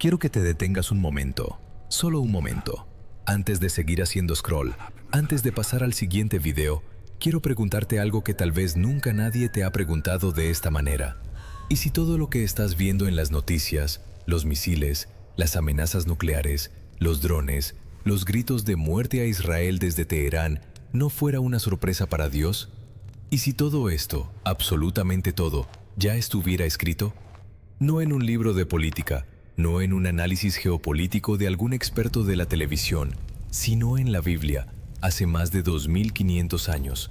Quiero que te detengas un momento, solo un momento. Antes de seguir haciendo scroll, antes de pasar al siguiente video, quiero preguntarte algo que tal vez nunca nadie te ha preguntado de esta manera. ¿Y si todo lo que estás viendo en las noticias, los misiles, las amenazas nucleares, los drones, los gritos de muerte a Israel desde Teherán, no fuera una sorpresa para Dios? ¿Y si todo esto, absolutamente todo, ya estuviera escrito? No en un libro de política, no en un análisis geopolítico de algún experto de la televisión, sino en la Biblia, hace más de 2500 años.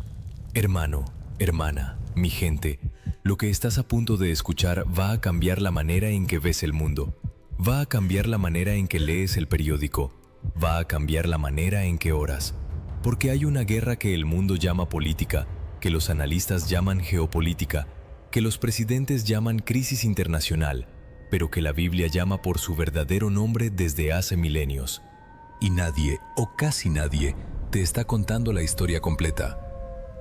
Hermano, hermana, mi gente, lo que estás a punto de escuchar va a cambiar la manera en que ves el mundo, va a cambiar la manera en que lees el periódico, va a cambiar la manera en que oras, porque hay una guerra que el mundo llama política, que los analistas llaman geopolítica, que los presidentes llaman crisis internacional, pero que la Biblia llama por su verdadero nombre desde hace milenios. Y nadie, o casi nadie, te está contando la historia completa.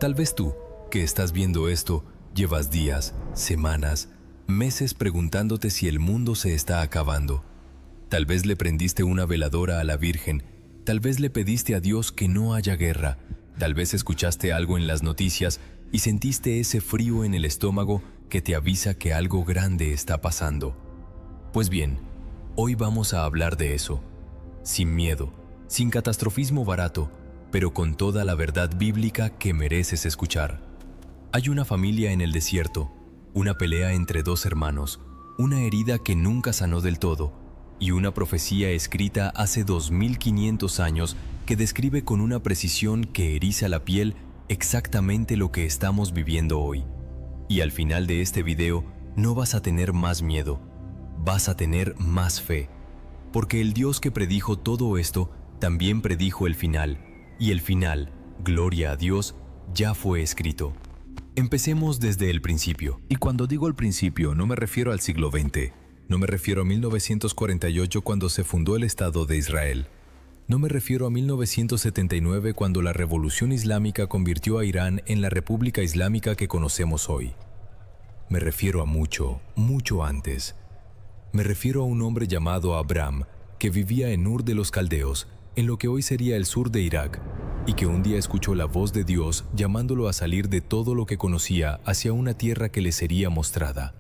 Tal vez tú, que estás viendo esto, llevas días, semanas, meses preguntándote si el mundo se está acabando. Tal vez le prendiste una veladora a la Virgen, tal vez le pediste a Dios que no haya guerra, tal vez escuchaste algo en las noticias y sentiste ese frío en el estómago que te avisa que algo grande está pasando. Pues bien, hoy vamos a hablar de eso, sin miedo, sin catastrofismo barato, pero con toda la verdad bíblica que mereces escuchar. Hay una familia en el desierto, una pelea entre dos hermanos, una herida que nunca sanó del todo, y una profecía escrita hace 2500 años que describe con una precisión que eriza la piel exactamente lo que estamos viviendo hoy. Y al final de este video no vas a tener más miedo, vas a tener más fe, porque el Dios que predijo todo esto también predijo el final, y el final, gloria a Dios, ya fue escrito. Empecemos desde el principio. Y cuando digo el principio, no me refiero al siglo XX, no me refiero a 1948 cuando se fundó el Estado de Israel, no me refiero a 1979 cuando la Revolución Islámica convirtió a Irán en la República Islámica que conocemos hoy. Me refiero a mucho, mucho antes. Me refiero a un hombre llamado Abraham, que vivía en Ur de los Caldeos, en lo que hoy sería el sur de Irak, y que un día escuchó la voz de Dios llamándolo a salir de todo lo que conocía hacia una tierra que le sería mostrada.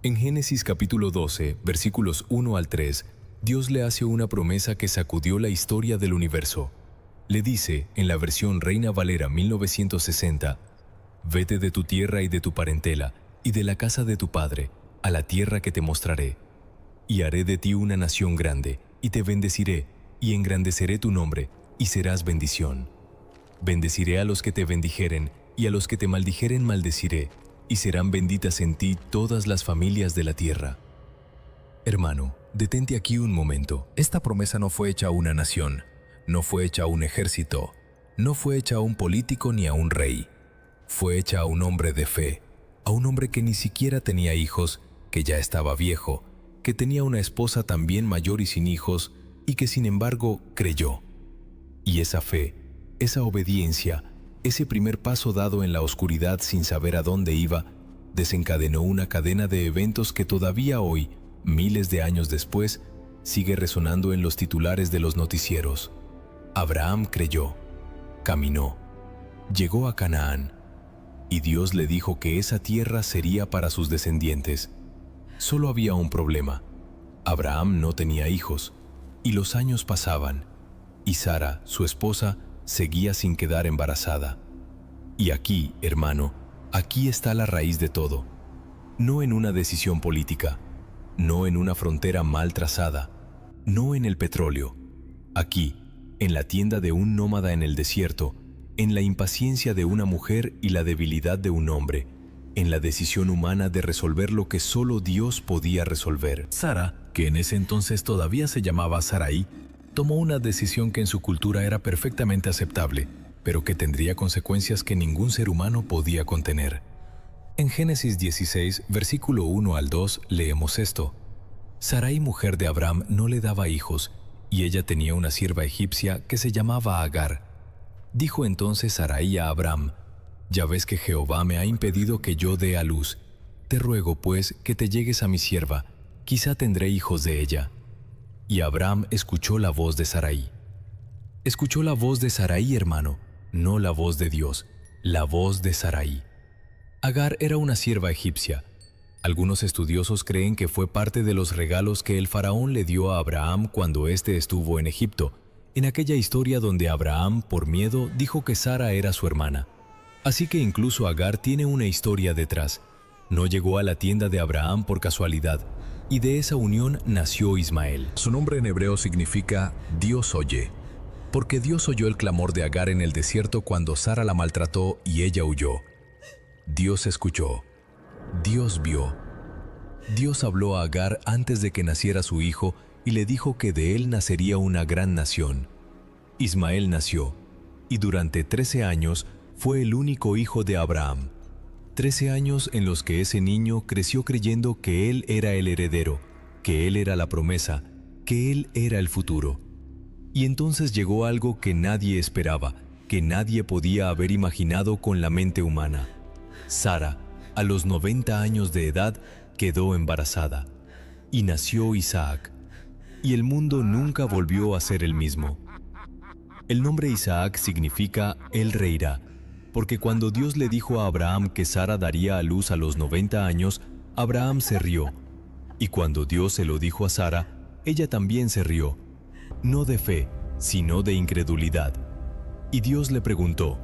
En Génesis capítulo 12, versículos 1 al 3, Dios le hace una promesa que sacudió la historia del universo. Le dice, en la versión Reina Valera 1960, «Vete de tu tierra y de tu parentela, y de la casa de tu padre, a la tierra que te mostraré. Y haré de ti una nación grande, y te bendeciré, y engrandeceré tu nombre, y serás bendición. Bendeciré a los que te bendijeren, y a los que te maldijeren maldeciré, y serán benditas en ti todas las familias de la tierra». Hermano, detente aquí un momento. Esta promesa no fue hecha a una nación, no fue hecha a un ejército, no fue hecha a un político ni a un rey. Fue hecha a un hombre de fe, a un hombre que ni siquiera tenía hijos, que ya estaba viejo, que tenía una esposa también mayor y sin hijos, y que sin embargo creyó. Y esa fe, esa obediencia, ese primer paso dado en la oscuridad sin saber a dónde iba, desencadenó una cadena de eventos que todavía hoy, miles de años después, sigue resonando en los titulares de los noticieros. Abraham creyó, caminó, llegó a Canaán, y Dios le dijo que esa tierra sería para sus descendientes. Solo había un problema. Abraham no tenía hijos, y los años pasaban, y Sara, su esposa, seguía sin quedar embarazada. Y aquí, hermano, aquí está la raíz de todo. No en una decisión política, no en una frontera mal trazada, no en el petróleo. Aquí, en la tienda de un nómada en el desierto, en la impaciencia de una mujer y la debilidad de un hombre, en la decisión humana de resolver lo que solo Dios podía resolver. Sara, que en ese entonces todavía se llamaba Sarai, tomó una decisión que en su cultura era perfectamente aceptable, pero que tendría consecuencias que ningún ser humano podía contener. En Génesis 16, versículo 1 al 2, leemos esto. Sarai, mujer de Abraham, no le daba hijos, y ella tenía una sierva egipcia que se llamaba Agar. Dijo entonces Sarai a Abraham, «Ya ves que Jehová me ha impedido que yo dé a luz. Te ruego, pues, que te llegues a mi sierva, quizá tendré hijos de ella. Y Abraham escuchó la voz de Sarai. Escuchó la voz de Sarai, hermano, no la voz de Dios, la voz de Sarai. Agar era una sierva egipcia. Algunos estudiosos creen que fue parte de los regalos que el faraón le dio a Abraham cuando éste estuvo en Egipto, en aquella historia donde Abraham, por miedo, dijo que Sara era su hermana. Así que incluso Agar tiene una historia detrás. No llegó a la tienda de Abraham por casualidad, y de esa unión nació Ismael. Su nombre en hebreo significa Dios oye, porque Dios oyó el clamor de Agar en el desierto cuando Sara la maltrató y ella huyó. Dios escuchó. Dios vio. Dios habló a Agar antes de que naciera su hijo y le dijo que de él nacería una gran nación. Ismael nació, y durante 13 años fue el único hijo de Abraham. 13 años en los que ese niño creció creyendo que él era el heredero, que él era la promesa, que él era el futuro. Y entonces llegó algo que nadie esperaba, que nadie podía haber imaginado con la mente humana. Sara, a los 90 años de edad, quedó embarazada, y nació Isaac. Y el mundo nunca volvió a ser el mismo. El nombre Isaac significa «Él reirá», porque cuando Dios le dijo a Abraham que Sara daría a luz a los 90 años, Abraham se rió. Y cuando Dios se lo dijo a Sara, ella también se rió, no de fe, sino de incredulidad. Y Dios le preguntó,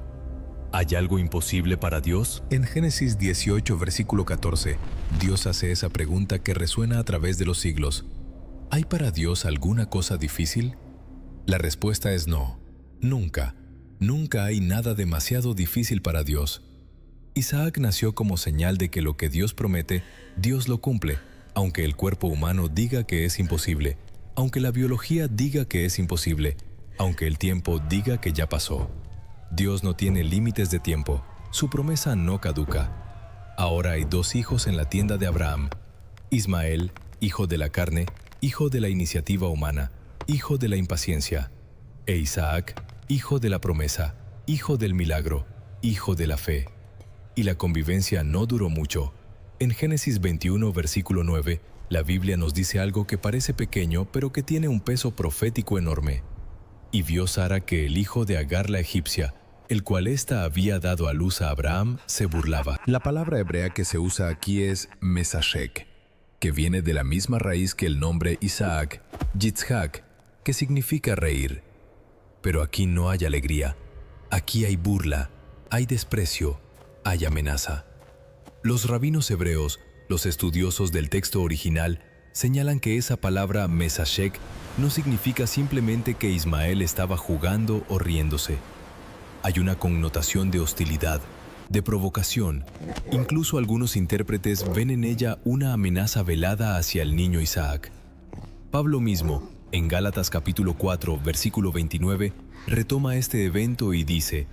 ¿hay algo imposible para Dios? En Génesis 18, versículo 14, Dios hace esa pregunta que resuena a través de los siglos. ¿Hay para Dios alguna cosa difícil? La respuesta es no. Nunca. Nunca hay nada demasiado difícil para Dios. Isaac nació como señal de que lo que Dios promete, Dios lo cumple, aunque el cuerpo humano diga que es imposible, aunque la biología diga que es imposible, aunque el tiempo diga que ya pasó. Dios no tiene límites de tiempo, su promesa no caduca. Ahora hay 2 hijos en la tienda de Abraham: Ismael, hijo de la carne, hijo de la iniciativa humana, hijo de la impaciencia, e Isaac, hijo de la promesa, hijo del milagro, hijo de la fe. Y la convivencia no duró mucho. En Génesis 21, versículo 9, la Biblia nos dice algo que parece pequeño, pero que tiene un peso profético enorme. Y vio Sara que el hijo de Agar la egipcia, el cual ésta había dado a luz a Abraham, se burlaba. La palabra hebrea que se usa aquí es mesashek, que viene de la misma raíz que el nombre Isaac, Yitzhak, que significa reír. Pero aquí no hay alegría, aquí hay burla, hay desprecio, hay amenaza. Los rabinos hebreos, los estudiosos del texto original, señalan que esa palabra mesashek no significa simplemente que Ismael estaba jugando o riéndose. Hay una connotación de hostilidad, de provocación. Incluso algunos intérpretes ven en ella una amenaza velada hacia el niño Isaac. Pablo mismo, en Gálatas capítulo 4, versículo 29, retoma este evento y dice: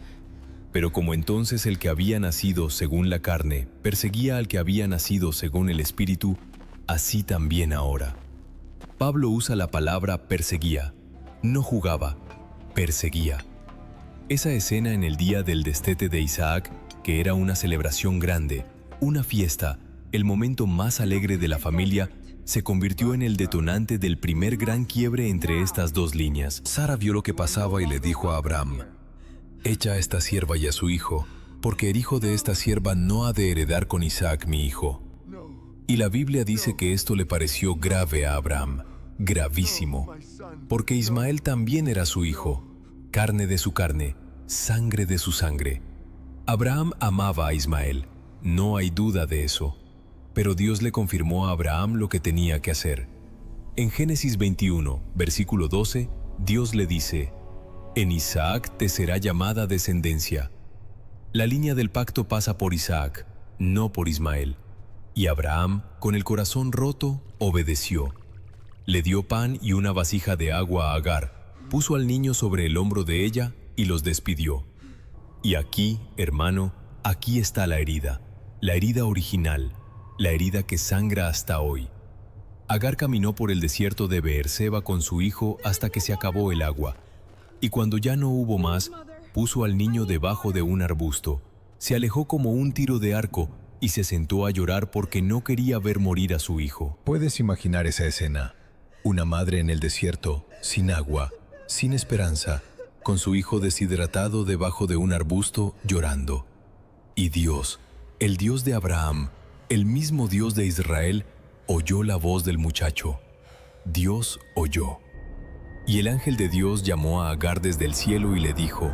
«Pero como entonces el que había nacido según la carne perseguía al que había nacido según el Espíritu, así también ahora». Pablo usa la palabra perseguía. No jugaba, perseguía. Esa escena en el día del destete de Isaac, que era una celebración grande, una fiesta, el momento más alegre de la familia, se convirtió en el detonante del primer gran quiebre entre estas 2 líneas. Sara vio lo que pasaba y le dijo a Abraham: «Echa a esta sierva y a su hijo, porque el hijo de esta sierva no ha de heredar con Isaac mi hijo». Y la Biblia dice que esto le pareció grave a Abraham, gravísimo, porque Ismael también era su hijo, carne de su carne, sangre de su sangre. Abraham amaba a Ismael, no hay duda de eso, pero Dios le confirmó a Abraham lo que tenía que hacer. En Génesis 21, versículo 12, Dios le dice: «En Isaac te será llamada descendencia». La línea del pacto pasa por Isaac, no por Ismael. Y Abraham, con el corazón roto, obedeció. Le dio pan y una vasija de agua a Agar, puso al niño sobre el hombro de ella y los despidió. Y aquí, hermano, aquí está la herida original, la herida que sangra hasta hoy. Agar caminó por el desierto de Beerseba con su hijo hasta que se acabó el agua. Y cuando ya no hubo más, puso al niño debajo de un arbusto. Se alejó como un tiro de arco, y se sentó a llorar porque no quería ver morir a su hijo. Puedes imaginar esa escena. Una madre en el desierto, sin agua, sin esperanza, con su hijo deshidratado debajo de un arbusto, llorando. Y Dios, el Dios de Abraham, el mismo Dios de Israel, oyó la voz del muchacho. Dios oyó. Y el ángel de Dios llamó a Agar desde el cielo y le dijo: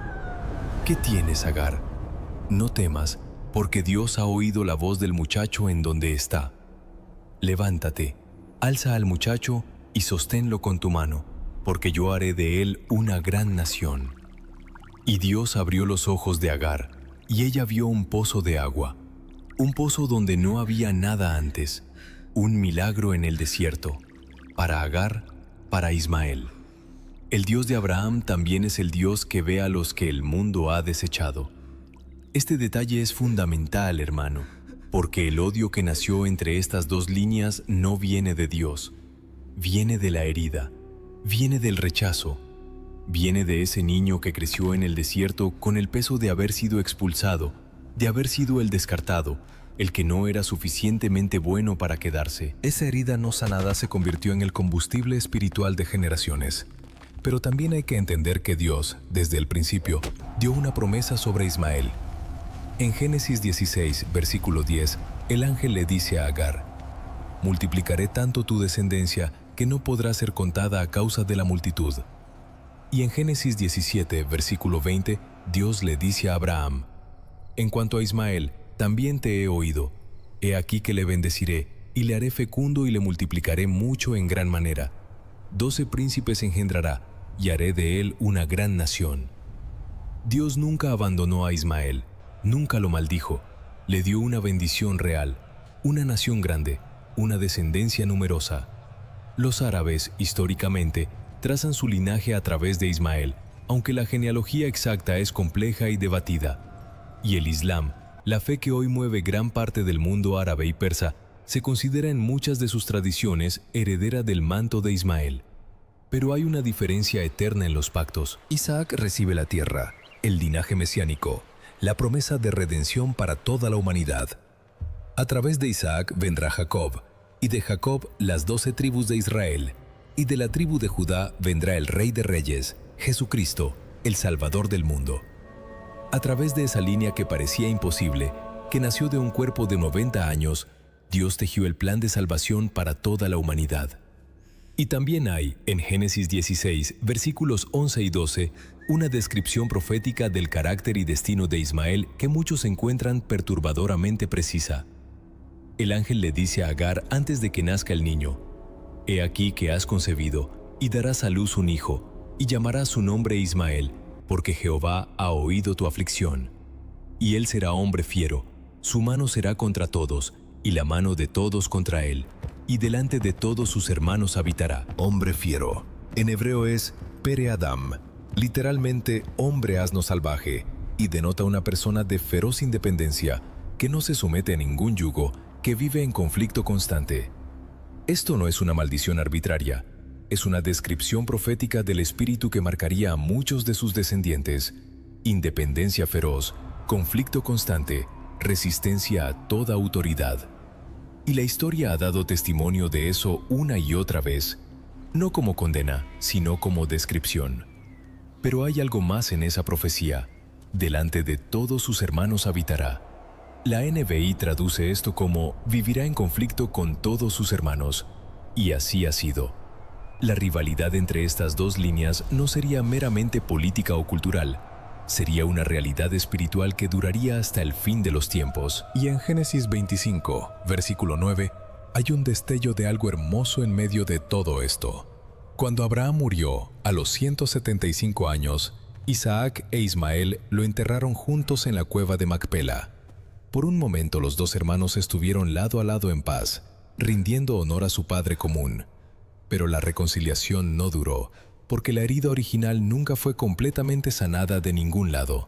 ¿Qué tienes, Agar? No temas, porque Dios ha oído la voz del muchacho en donde está. Levántate, alza al muchacho y sosténlo con tu mano, porque yo haré de él una gran nación. Y Dios abrió los ojos de Agar, y ella vio un pozo de agua, un pozo donde no había nada antes, un milagro en el desierto, para Agar, para Ismael. El Dios de Abraham también es el Dios que ve a los que el mundo ha desechado. Este detalle es fundamental, hermano, porque el odio que nació entre estas dos líneas no viene de Dios, viene de la herida, viene del rechazo, viene de ese niño que creció en el desierto con el peso de haber sido expulsado, de haber sido el descartado, el que no era suficientemente bueno para quedarse. Esa herida no sanada se convirtió en el combustible espiritual de generaciones. Pero también hay que entender que Dios, desde el principio, dio una promesa sobre Ismael. En Génesis 16, versículo 10, el ángel le dice a Agar: multiplicaré tanto tu descendencia que no podrá ser contada a causa de la multitud. Y en Génesis 17, versículo 20, Dios le dice a Abraham: en cuanto a Ismael, también te he oído. He aquí que le bendeciré, y le haré fecundo y le multiplicaré mucho en gran manera. 12 príncipes engendrará, y haré de él una gran nación. Dios nunca abandonó a Ismael, nunca lo maldijo. Le dio una bendición real, una nación grande, una descendencia numerosa. Los árabes, históricamente, trazan su linaje a través de Ismael, aunque la genealogía exacta es compleja y debatida. Y el Islam, la fe que hoy mueve gran parte del mundo árabe y persa, se considera en muchas de sus tradiciones heredera del manto de Ismael. Pero hay una diferencia eterna en los pactos. Isaac recibe la tierra, el linaje mesiánico, la promesa de redención para toda la humanidad. A través de Isaac vendrá Jacob, y de Jacob las 12 tribus de Israel, y de la tribu de Judá vendrá el Rey de Reyes, Jesucristo, el Salvador del mundo. A través de esa línea que parecía imposible, que nació de un cuerpo de 90 años, Dios tejió el plan de salvación para toda la humanidad. Y también hay, en Génesis 16, versículos 11 y 12, una descripción profética del carácter y destino de Ismael que muchos encuentran perturbadoramente precisa. El ángel le dice a Agar antes de que nazca el niño: «He aquí que has concebido, y darás a luz un hijo, y llamarás su nombre Ismael, porque Jehová ha oído tu aflicción. Y él será hombre fiero, su mano será contra todos, y la mano de todos contra él, y delante de todos sus hermanos habitará». Hombre fiero, en hebreo es Pere Adam, literalmente hombre asno salvaje, y denota una persona de feroz independencia, que no se somete a ningún yugo, que vive en conflicto constante. Esto no es una maldición arbitraria, es una descripción profética del espíritu que marcaría a muchos de sus descendientes: independencia feroz, conflicto constante, resistencia a toda autoridad. Y la historia ha dado testimonio de eso una y otra vez, no como condena, sino como descripción. Pero hay algo más en esa profecía: delante de todos sus hermanos habitará. La NBI traduce esto como vivirá en conflicto con todos sus hermanos, y así ha sido. La rivalidad entre estas dos líneas no sería meramente política o cultural, sería una realidad espiritual que duraría hasta el fin de los tiempos. Y en Génesis 25, versículo 9, hay un destello de algo hermoso en medio de todo esto. Cuando Abraham murió, a los 175 años, Isaac e Ismael lo enterraron juntos en la cueva de Macpela. Por un momento los dos hermanos estuvieron lado a lado en paz, rindiendo honor a su padre común. Pero la reconciliación no duró, porque la herida original nunca fue completamente sanada de ningún lado,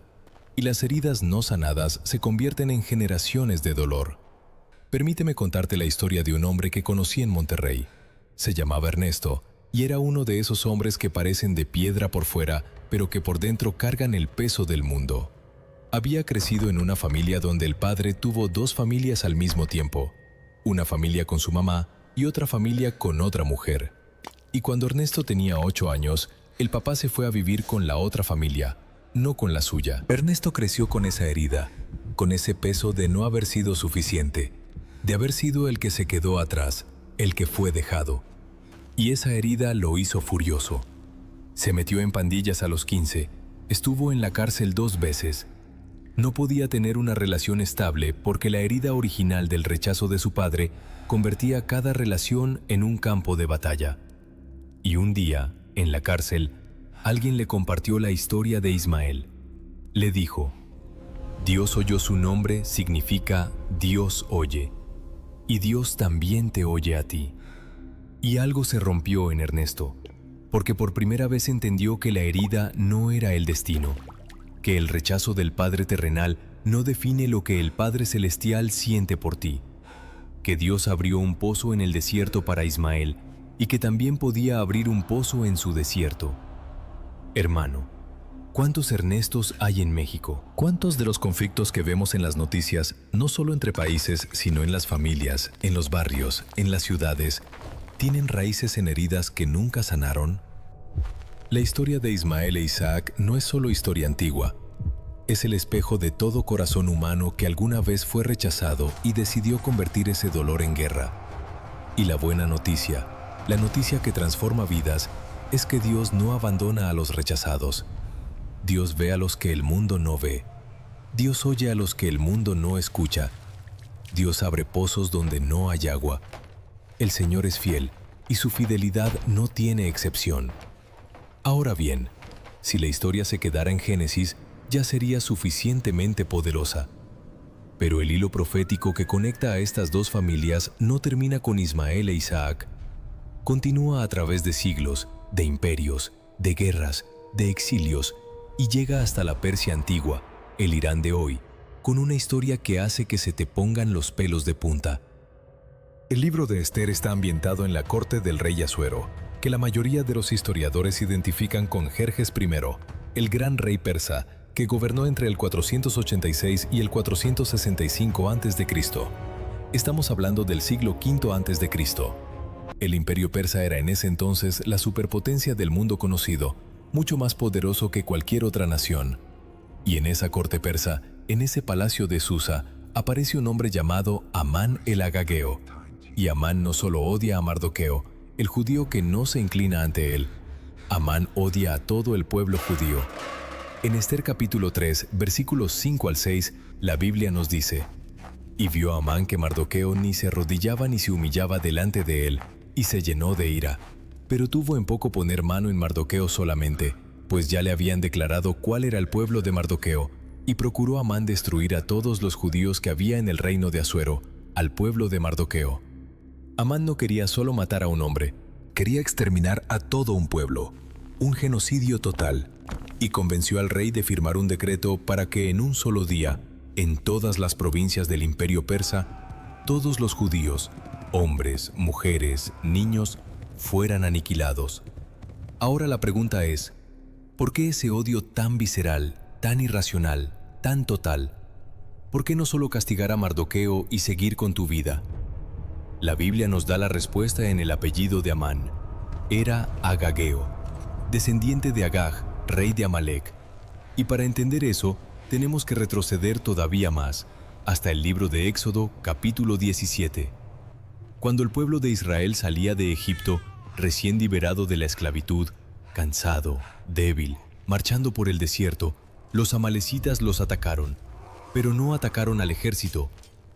y las heridas no sanadas se convierten en generaciones de dolor. Permíteme contarte la historia de un hombre que conocí en Monterrey. Se llamaba Ernesto, y era uno de esos hombres que parecen de piedra por fuera, pero que por dentro cargan el peso del mundo. Había crecido en una familia donde el padre tuvo dos familias al mismo tiempo, una familia con su mamá y otra familia con otra mujer. Y cuando Ernesto tenía 8 años, el papá se fue a vivir con la otra familia, no con la suya. Ernesto creció con esa herida, con ese peso de no haber sido suficiente, de haber sido el que se quedó atrás, el que fue dejado. Y esa herida lo hizo furioso. Se metió en pandillas a los 15, estuvo en la cárcel 2 veces. No podía tener una relación estable porque la herida original del rechazo de su padre convertía cada relación en un campo de batalla. Y un día, en la cárcel, alguien le compartió la historia de Ismael. Le dijo: Dios oyó su nombre significa Dios oye, y Dios también te oye a ti. Y algo se rompió en Ernesto, porque por primera vez entendió que la herida no era el destino, que el rechazo del Padre terrenal no define lo que el Padre celestial siente por ti, que Dios abrió un pozo en el desierto para Ismael y que también podía abrir un pozo en su desierto. Hermano, ¿cuántos Ernestos hay en México? ¿Cuántos de los conflictos que vemos en las noticias, no solo entre países, sino en las familias, en los barrios, en las ciudades, tienen raíces en heridas que nunca sanaron? La historia de Ismael e Isaac no es solo historia antigua. Es el espejo de todo corazón humano que alguna vez fue rechazado y decidió convertir ese dolor en guerra. Y la buena noticia, la noticia que transforma vidas, es que Dios no abandona a los rechazados. Dios ve a los que el mundo no ve. Dios oye a los que el mundo no escucha. Dios abre pozos donde no hay agua. El Señor es fiel y su fidelidad no tiene excepción. Ahora bien, si la historia se quedara en Génesis, ya sería suficientemente poderosa. Pero el hilo profético que conecta a estas dos familias no termina con Ismael e Isaac. Continúa a través de siglos, de imperios, de guerras, de exilios, y llega hasta la Persia antigua, el Irán de hoy, con una historia que hace que se te pongan los pelos de punta. El libro de Esther está ambientado en la corte del rey Asuero, que la mayoría de los historiadores identifican con Jerjes I, el gran rey persa, que gobernó entre el 486 y el 465 a.C. Estamos hablando del siglo V a.C. El imperio persa era en ese entonces la superpotencia del mundo conocido, mucho más poderoso que cualquier otra nación. Y en esa corte persa, en ese palacio de Susa, aparece un hombre llamado Amán el Agageo. Y Amán no solo odia a Mardoqueo, el judío que no se inclina ante él. Amán odia a todo el pueblo judío. En Esther capítulo 3, versículos 5 al 6, la Biblia nos dice: Y vio Amán que Mardoqueo ni se arrodillaba ni se humillaba delante de él, y se llenó de ira. Pero tuvo en poco poner mano en Mardoqueo solamente, pues ya le habían declarado cuál era el pueblo de Mardoqueo, y procuró Amán destruir a todos los judíos que había en el reino de Asuero, al pueblo de Mardoqueo. Amán no quería solo matar a un hombre, quería exterminar a todo un pueblo, un genocidio total, y convenció al rey de firmar un decreto para que en un solo día, en todas las provincias del imperio persa, todos los judíos, hombres, mujeres, niños, fueran aniquilados. Ahora la pregunta es, ¿por qué ese odio tan visceral, tan irracional, tan total? ¿Por qué no solo castigar a Mardoqueo y seguir con tu vida? La Biblia nos da la respuesta en el apellido de Amán. Era Agageo, descendiente de Agag, rey de Amalek. Y para entender eso, tenemos que retroceder todavía más, hasta el libro de Éxodo, capítulo 17. Cuando el pueblo de Israel salía de Egipto, recién liberado de la esclavitud, cansado, débil, marchando por el desierto, los amalecitas los atacaron. Pero no atacaron al ejército,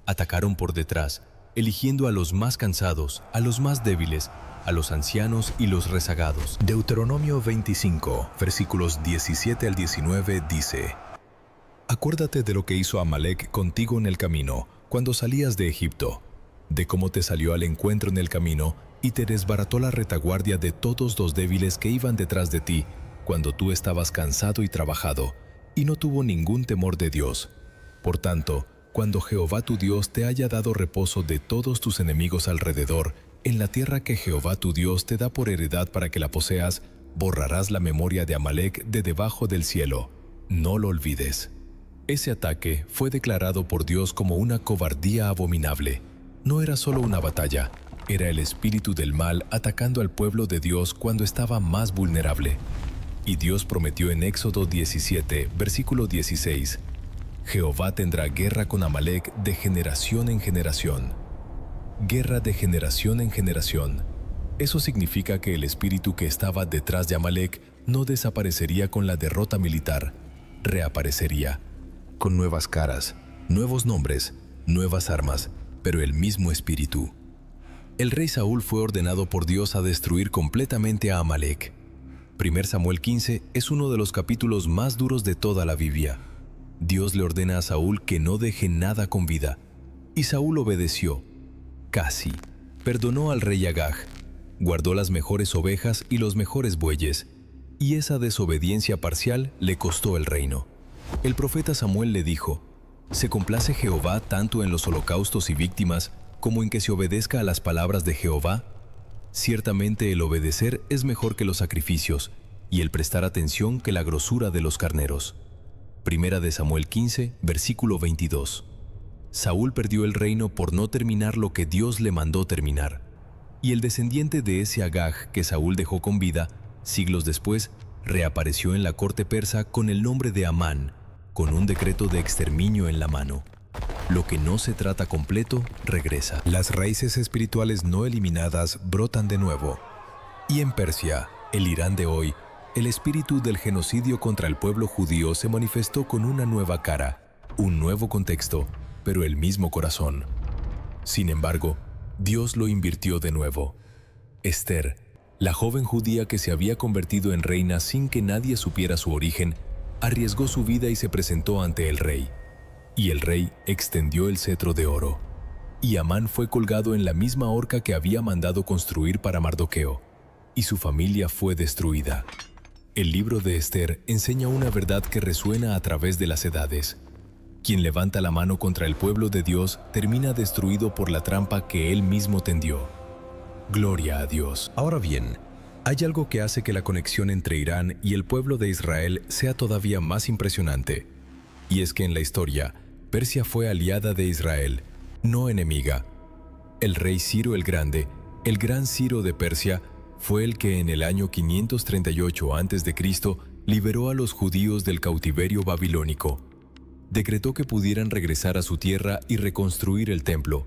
atacaron por detrás, eligiendo a los más cansados, a los más débiles, a los ancianos y los rezagados. Deuteronomio 25, versículos 17 al 19 dice: Acuérdate de lo que hizo Amalek contigo en el camino, cuando salías de Egipto, de cómo te salió al encuentro en el camino y te desbarató la retaguardia de todos los débiles que iban detrás de ti, cuando tú estabas cansado y trabajado, y no tuvo ningún temor de Dios. Por tanto, cuando Jehová tu Dios te haya dado reposo de todos tus enemigos alrededor, en la tierra que Jehová tu Dios te da por heredad para que la poseas, borrarás la memoria de Amalek de debajo del cielo. No lo olvides. Ese ataque fue declarado por Dios como una cobardía abominable. No era solo una batalla, era el espíritu del mal atacando al pueblo de Dios cuando estaba más vulnerable. Y Dios prometió en Éxodo 17, versículo 16, Jehová tendrá guerra con Amalec de generación en generación. Guerra de generación en generación. Eso significa que el espíritu que estaba detrás de Amalec no desaparecería con la derrota militar, reaparecería, con nuevas caras, nuevos nombres, nuevas armas, pero el mismo espíritu. El rey Saúl fue ordenado por Dios a destruir completamente a Amalec. 1 Samuel 15 es uno de los capítulos más duros de toda la Biblia. Dios le ordena a Saúl que no deje nada con vida, y Saúl obedeció, casi. Perdonó al rey Agag, guardó las mejores ovejas y los mejores bueyes, y esa desobediencia parcial le costó el reino. El profeta Samuel le dijo, ¿se complace Jehová tanto en los holocaustos y víctimas como en que se obedezca a las palabras de Jehová? Ciertamente el obedecer es mejor que los sacrificios, y el prestar atención que la grosura de los carneros. 1 Samuel 15, versículo 22. Saúl perdió el reino por no terminar lo que Dios le mandó terminar. Y el descendiente de ese Agag que Saúl dejó con vida, siglos después, reapareció en la corte persa con el nombre de Amán, con un decreto de exterminio en la mano. Lo que no se trata completo, regresa. Las raíces espirituales no eliminadas brotan de nuevo. Y en Persia, el Irán de hoy, el espíritu del genocidio contra el pueblo judío se manifestó con una nueva cara, un nuevo contexto, pero el mismo corazón. Sin embargo, Dios lo invirtió de nuevo. Esther, la joven judía que se había convertido en reina sin que nadie supiera su origen, arriesgó su vida y se presentó ante el rey. Y el rey extendió el cetro de oro. Y Amán fue colgado en la misma horca que había mandado construir para Mardoqueo, y su familia fue destruida. El libro de Esther enseña una verdad que resuena a través de las edades. Quien levanta la mano contra el pueblo de Dios termina destruido por la trampa que él mismo tendió. Gloria a Dios. Ahora bien, hay algo que hace que la conexión entre Irán y el pueblo de Israel sea todavía más impresionante. Y es que en la historia, Persia fue aliada de Israel, no enemiga. El rey Ciro el Grande, el gran Ciro de Persia, fue el que en el año 538 a.C. liberó a los judíos del cautiverio babilónico. Decretó que pudieran regresar a su tierra y reconstruir el templo.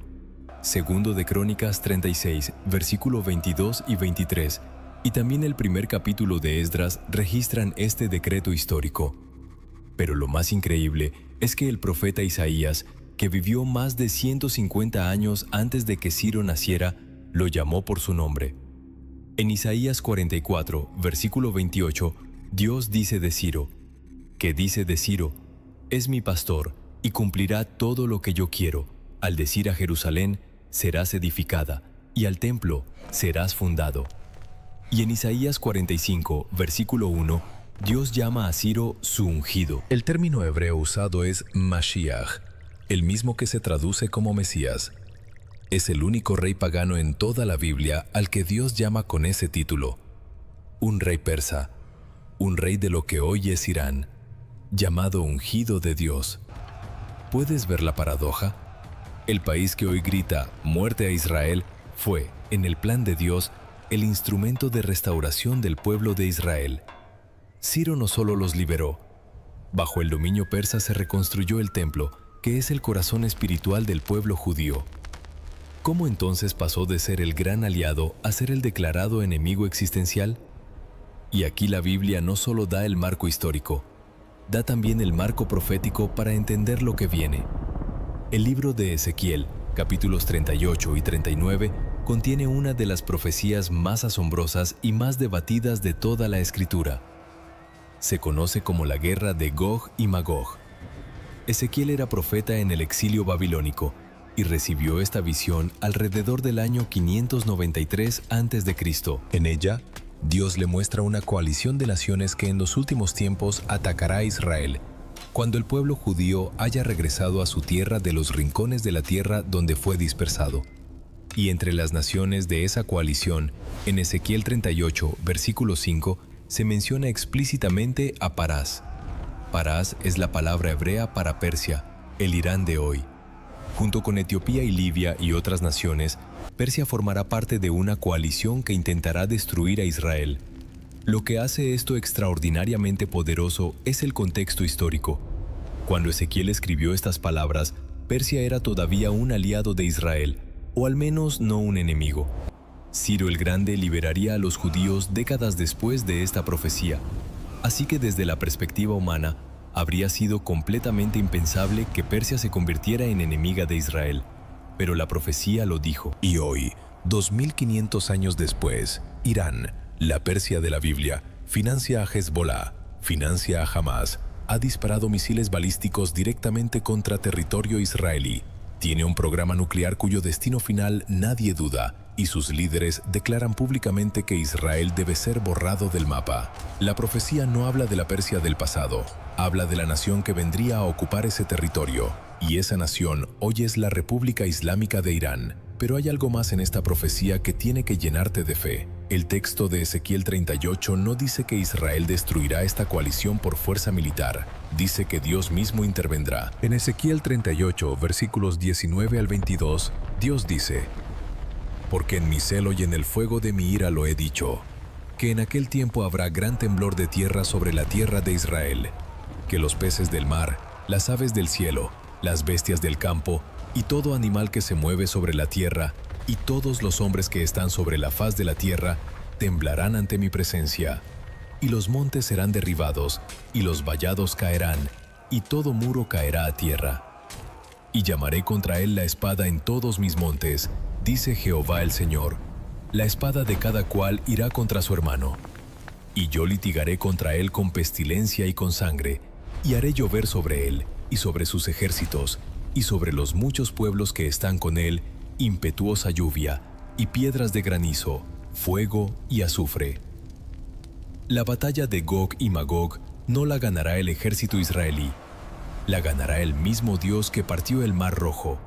Segundo de Crónicas 36, versículo 22 y 23, y también el primer capítulo de Esdras registran este decreto histórico. Pero lo más increíble es que el profeta Isaías, que vivió más de 150 años antes de que Ciro naciera, lo llamó por su nombre. En Isaías 44, versículo 28, Dios dice de Ciro, que dice de Ciro, es mi pastor y cumplirá todo lo que yo quiero. Al decir a Jerusalén, serás edificada, y al templo serás fundado. Y en Isaías 45, versículo 1, Dios llama a Ciro su ungido. El término hebreo usado es Mashiach, el mismo que se traduce como Mesías. Es el único rey pagano en toda la Biblia al que Dios llama con ese título. Un rey persa, un rey de lo que hoy es Irán, llamado ungido de Dios. ¿Puedes ver la paradoja? El país que hoy grita muerte a Israel fue, en el plan de Dios, el instrumento de restauración del pueblo de Israel. Ciro no solo los liberó. Bajo el dominio persa se reconstruyó el templo, que es el corazón espiritual del pueblo judío. ¿Cómo entonces pasó de ser el gran aliado a ser el declarado enemigo existencial? Y aquí la Biblia no solo da el marco histórico, da también el marco profético para entender lo que viene. El libro de Ezequiel, capítulos 38 y 39, contiene una de las profecías más asombrosas y más debatidas de toda la Escritura. Se conoce como la guerra de Gog y Magog. Ezequiel era profeta en el exilio babilónico y recibió esta visión alrededor del año 593 a.C. En ella, Dios le muestra una coalición de naciones que en los últimos tiempos atacará a Israel, cuando el pueblo judío haya regresado a su tierra de los rincones de la tierra donde fue dispersado. Y entre las naciones de esa coalición, en Ezequiel 38, versículo 5, se menciona explícitamente a Parás. Parás es la palabra hebrea para Persia, el Irán de hoy. Junto con Etiopía y Libia y otras naciones, Persia formará parte de una coalición que intentará destruir a Israel. Lo que hace esto extraordinariamente poderoso es el contexto histórico. Cuando Ezequiel escribió estas palabras, Persia era todavía un aliado de Israel, o al menos no un enemigo. Ciro el Grande liberaría a los judíos décadas después de esta profecía, así que desde la perspectiva humana, habría sido completamente impensable que Persia se convirtiera en enemiga de Israel. Pero la profecía lo dijo. Y hoy, 2500 años después, Irán, la Persia de la Biblia, financia a Hezbollah, financia a Hamas, ha disparado misiles balísticos directamente contra territorio israelí, tiene un programa nuclear cuyo destino final nadie duda, y sus líderes declaran públicamente que Israel debe ser borrado del mapa. La profecía no habla de la Persia del pasado, habla de la nación que vendría a ocupar ese territorio, y esa nación hoy es la República Islámica de Irán. Pero hay algo más en esta profecía que tiene que llenarte de fe. El texto de Ezequiel 38 no dice que Israel destruirá esta coalición por fuerza militar, dice que Dios mismo intervendrá. En Ezequiel 38, versículos 19 al 22, Dios dice: «Porque en mi celo y en el fuego de mi ira lo he dicho, que en aquel tiempo habrá gran temblor de tierra sobre la tierra de Israel, que los peces del mar, las aves del cielo, las bestias del campo, y todo animal que se mueve sobre la tierra, y todos los hombres que están sobre la faz de la tierra, temblarán ante mi presencia. Y los montes serán derribados, y los vallados caerán, y todo muro caerá a tierra. Y llamaré contra él la espada en todos mis montes, dice Jehová el Señor. La espada de cada cual irá contra su hermano. Y yo litigaré contra él con pestilencia y con sangre, y haré llover sobre él, y sobre sus ejércitos, y sobre los muchos pueblos que están con él, impetuosa lluvia, y piedras de granizo, fuego y azufre. La batalla de Gog y Magog no la ganará el ejército israelí, la ganará el mismo Dios que partió el Mar Rojo,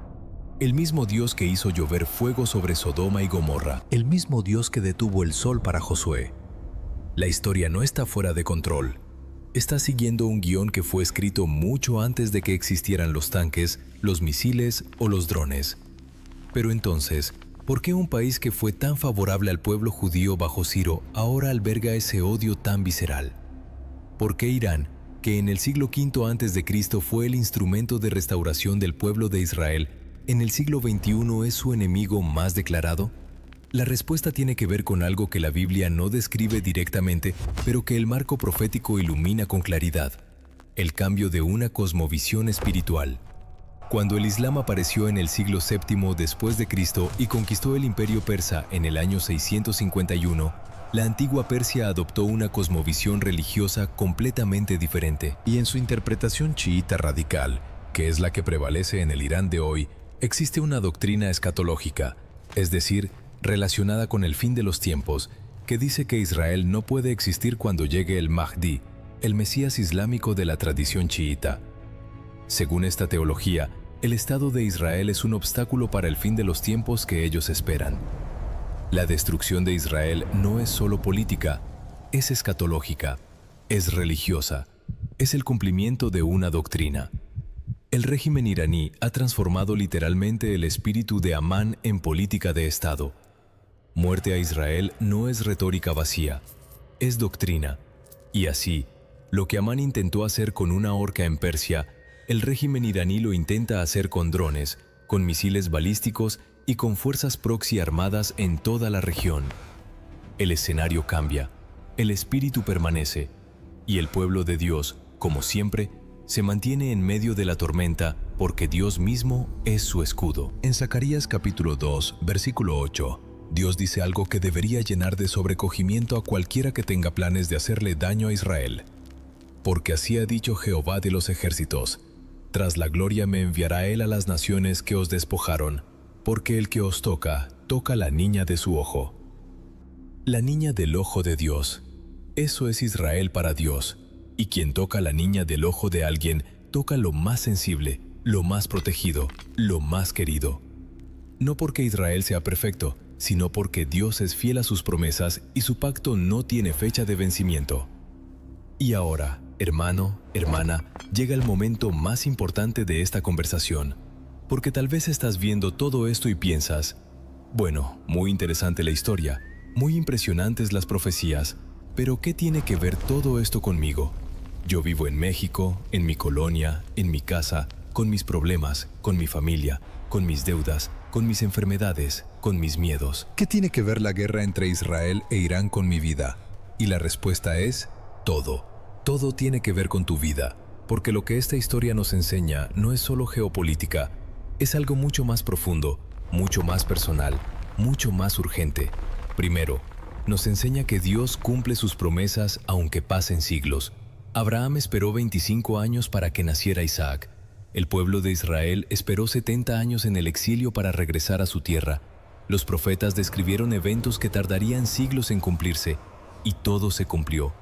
el mismo Dios que hizo llover fuego sobre Sodoma y Gomorra, el mismo Dios que detuvo el sol para Josué. La historia no está fuera de control. Está siguiendo un guión que fue escrito mucho antes de que existieran los tanques, los misiles o los drones. Pero entonces, ¿por qué un país que fue tan favorable al pueblo judío bajo Ciro ahora alberga ese odio tan visceral? ¿Por qué Irán, que en el siglo V a.C. fue el instrumento de restauración del pueblo de Israel, en el siglo XXI es su enemigo más declarado? La respuesta tiene que ver con algo que la Biblia no describe directamente, pero que el marco profético ilumina con claridad: el cambio de una cosmovisión espiritual. Cuando el Islam apareció en el siglo VII después de Cristo y conquistó el imperio persa en el año 651, la antigua Persia adoptó una cosmovisión religiosa completamente diferente. Y en su interpretación chiita radical, que es la que prevalece en el Irán de hoy, existe una doctrina escatológica, es decir, relacionada con el fin de los tiempos, que dice que Israel no puede existir cuando llegue el Mahdi, el Mesías islámico de la tradición chiita. Según esta teología, el Estado de Israel es un obstáculo para el fin de los tiempos que ellos esperan. La destrucción de Israel no es solo política, es escatológica, es religiosa, es el cumplimiento de una doctrina. El régimen iraní ha transformado literalmente el espíritu de Amán en política de Estado. Muerte a Israel no es retórica vacía, es doctrina. Y así, lo que Amán intentó hacer con una horca en Persia, el régimen iraní lo intenta hacer con drones, con misiles balísticos y con fuerzas proxy armadas en toda la región. El escenario cambia, el espíritu permanece, y el pueblo de Dios, como siempre, se mantiene en medio de la tormenta porque Dios mismo es su escudo. En Zacarías capítulo 2, versículo 8, Dios dice algo que debería llenar de sobrecogimiento a cualquiera que tenga planes de hacerle daño a Israel. Porque así ha dicho Jehová de los ejércitos: tras la gloria me enviará él a las naciones que os despojaron, porque el que os toca, toca la niña de su ojo. La niña del ojo de Dios. Eso es Israel para Dios. Y quien toca la niña del ojo de alguien, toca lo más sensible, lo más protegido, lo más querido. No porque Israel sea perfecto, sino porque Dios es fiel a sus promesas y su pacto no tiene fecha de vencimiento. Y ahora, Hermano, hermana, llega el momento más importante de esta conversación, porque tal vez estás viendo todo esto y piensas, bueno, muy interesante la historia, muy impresionantes las profecías, pero ¿qué tiene que ver todo esto conmigo? Yo vivo en México, en mi colonia, en mi casa, con mis problemas, con mi familia, con mis deudas, con mis enfermedades, con mis miedos. ¿Qué tiene que ver la guerra entre Israel e Irán con mi vida? Y la respuesta es todo. Todo tiene que ver con tu vida, porque lo que esta historia nos enseña no es solo geopolítica, es algo mucho más profundo, mucho más personal, mucho más urgente. Primero, nos enseña que Dios cumple sus promesas aunque pasen siglos. Abraham esperó 25 años para que naciera Isaac. El pueblo de Israel esperó 70 años en el exilio para regresar a su tierra. Los profetas describieron eventos que tardarían siglos en cumplirse, y todo se cumplió.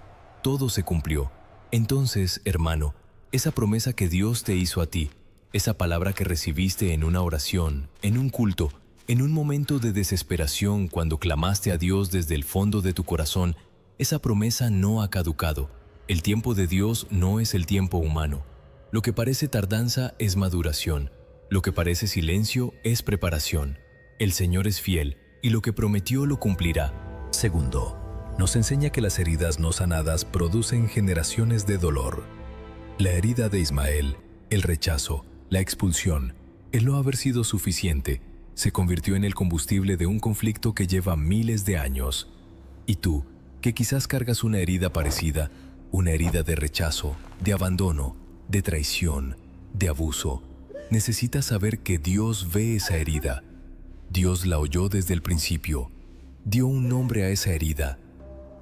Todo se cumplió. Entonces, hermano, esa promesa que Dios te hizo a ti, esa palabra que recibiste en una oración, en un culto, en un momento de desesperación cuando clamaste a Dios desde el fondo de tu corazón, esa promesa no ha caducado. El tiempo de Dios no es el tiempo humano. Lo que parece tardanza es maduración. Lo que parece silencio es preparación. El Señor es fiel y lo que prometió lo cumplirá. Segundo, nos enseña que las heridas no sanadas producen generaciones de dolor. La herida de Ismael, el rechazo, la expulsión, el no haber sido suficiente, se convirtió en el combustible de un conflicto que lleva miles de años. Y tú, que quizás cargas una herida parecida, una herida de rechazo, de abandono, de traición, de abuso, necesitas saber que Dios ve esa herida. Dios la oyó desde el principio, dio un nombre a esa herida.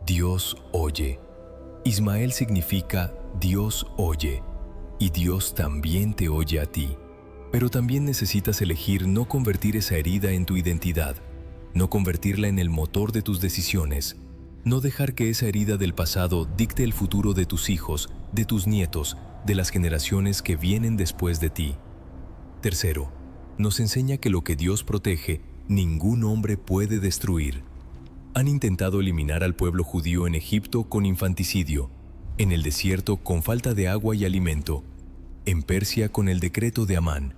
Dios oye. Ismael significa Dios oye, y Dios también te oye a ti. Pero también necesitas elegir no convertir esa herida en tu identidad, no convertirla en el motor de tus decisiones, no dejar que esa herida del pasado dicte el futuro de tus hijos, de tus nietos, de las generaciones que vienen después de ti. Tercero, nos enseña que lo que Dios protege, ningún hombre puede destruir. Han intentado eliminar al pueblo judío en Egipto con infanticidio, en el desierto con falta de agua y alimento, en Persia con el decreto de Amán,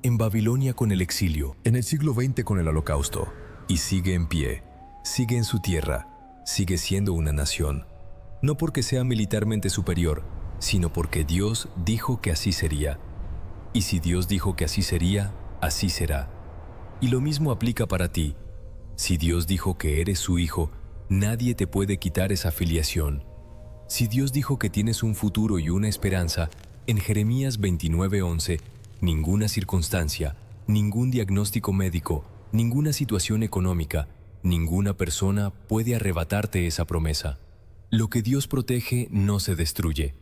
en Babilonia con el exilio, en el siglo XX con el Holocausto, y sigue en pie, sigue en su tierra, sigue siendo una nación, no porque sea militarmente superior, sino porque Dios dijo que así sería. Y si Dios dijo que así sería, así será. Y lo mismo aplica para ti. Si Dios dijo que eres su hijo, nadie te puede quitar esa filiación. Si Dios dijo que tienes un futuro y una esperanza, en Jeremías 29:11, ninguna circunstancia, ningún diagnóstico médico, ninguna situación económica, ninguna persona puede arrebatarte esa promesa. Lo que Dios protege no se destruye.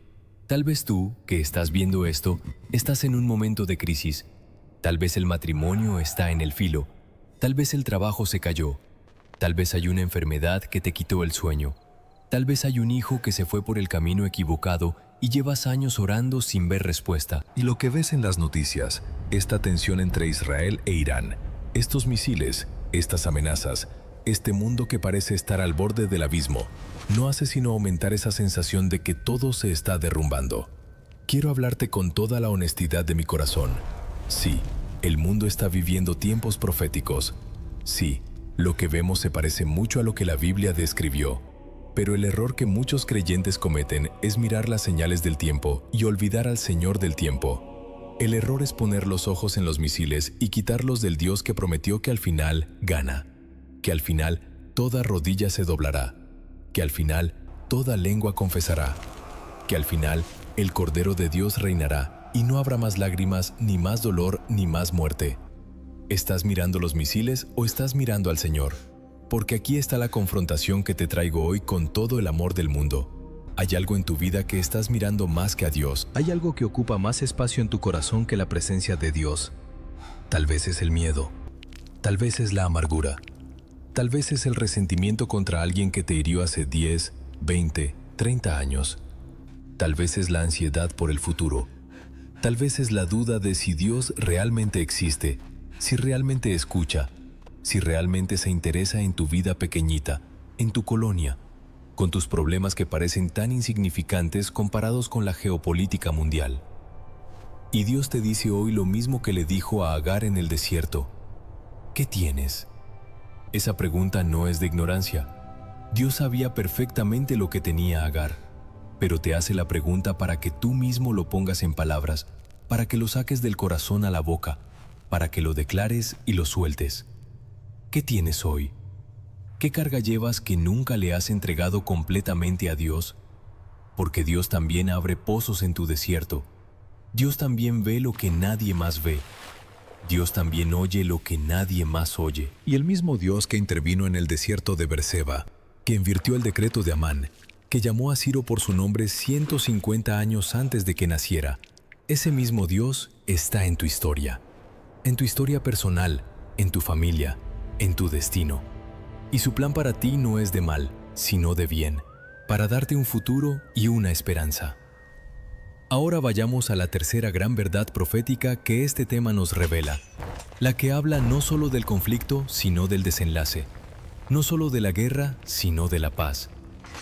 Tal vez tú, que estás viendo esto, estás en un momento de crisis. Tal vez el matrimonio está en el filo. Tal vez el trabajo se cayó. Tal vez hay una enfermedad que te quitó el sueño. Tal vez hay un hijo que se fue por el camino equivocado y llevas años orando sin ver respuesta. Y lo que ves en las noticias, esta tensión entre Israel e Irán, estos misiles, estas amenazas, este mundo que parece estar al borde del abismo, no hace sino aumentar esa sensación de que todo se está derrumbando. Quiero hablarte con toda la honestidad de mi corazón. Sí, el mundo está viviendo tiempos proféticos. Sí, lo que vemos se parece mucho a lo que la Biblia describió. Pero el error que muchos creyentes cometen es mirar las señales del tiempo y olvidar al Señor del tiempo. El error es poner los ojos en los misiles y quitarlos del Dios que prometió que al final gana, que al final toda rodilla se doblará, que al final toda lengua confesará, que al final el Cordero de Dios reinará y no habrá más lágrimas, ni más dolor, ni más muerte. ¿Estás mirando los misiles o estás mirando al Señor? Porque aquí está la confrontación que te traigo hoy con todo el amor del mundo. Hay algo en tu vida que estás mirando más que a Dios. Hay algo que ocupa más espacio en tu corazón que la presencia de Dios. Tal vez es el miedo. Tal vez es la amargura. Tal vez es el resentimiento contra alguien que te hirió hace 10, 20, 30 años. Tal vez es la ansiedad por el futuro. Tal vez es la duda de si Dios realmente existe, si realmente escucha, si realmente se interesa en tu vida pequeñita, en tu colonia. con tus problemas que parecen tan insignificantes comparados con la geopolítica mundial. Y Dios te dice hoy lo mismo que le dijo a Agar en el desierto. ¿Qué tienes? Esa pregunta no es de ignorancia. Dios sabía perfectamente lo que tenía Agar, pero te hace la pregunta para que tú mismo lo pongas en palabras, para que lo saques del corazón a la boca, para que lo declares y lo sueltes. ¿Qué tienes hoy? ¿Qué carga llevas que nunca le has entregado completamente a Dios? Porque Dios también abre pozos en tu desierto. Dios también ve lo que nadie más ve. Dios también oye lo que nadie más oye. Y el mismo Dios que intervino en el desierto de Beerseba, que invirtió el decreto de Amán, que llamó a Ciro por su nombre 150 años antes de que naciera, ese mismo Dios está en tu historia personal, en tu familia, en tu destino. Y su plan para ti no es de mal, sino de bien, para darte un futuro y una esperanza. Ahora vayamos a la tercera gran verdad profética que este tema nos revela, la que habla no solo del conflicto, sino del desenlace, no solo de la guerra, sino de la paz,